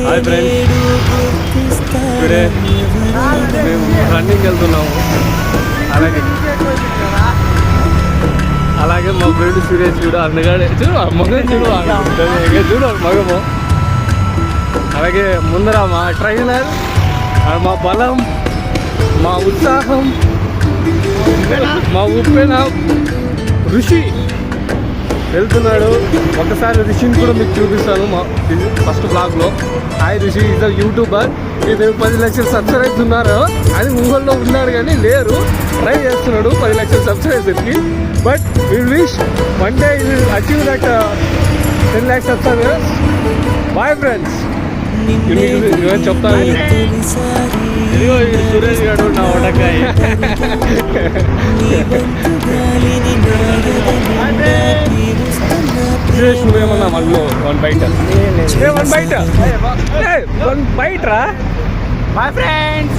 Hi friends, ఇప్పుడే మేము రన్నింగ్కి వెళ్తున్నాము. అలాగే మా ఫ్రెండ్ సురేష్ చూడు, అన్నగాడే చూడు మగం చూడు, చూడు మగము. అలాగే ముందర మా ట్రైనర్, మా బలం, మా ఉత్సాహం, మా ఉప్పెన ఋషి వెళ్తున్నాడు. ఒకసారి ఋషిని కూడా మీకు చూపిస్తాను మా ఫస్ట్ బ్లాగ్లో. హాయ్ ఋషి ఈజ్ అ యూట్యూబర్. ఇది 10 లక్షల సబ్స్క్రైబర్స్ ఉన్నారు. అది ఊళ్ళో ఉన్నారు కానీ లేరు. ట్రై చేస్తున్నాడు 10 లక్షల సబ్స్క్రైబర్స్కి. But will wish one day will achieve that 10 lakhs subscribers. Bye friends. నేను చెప్తాను, ఇదిగో సురేష్ గారు నా వడకాయ. సురేష్ నువ్వేమన్నా మనలో వన్ బయట రా. Bye friends.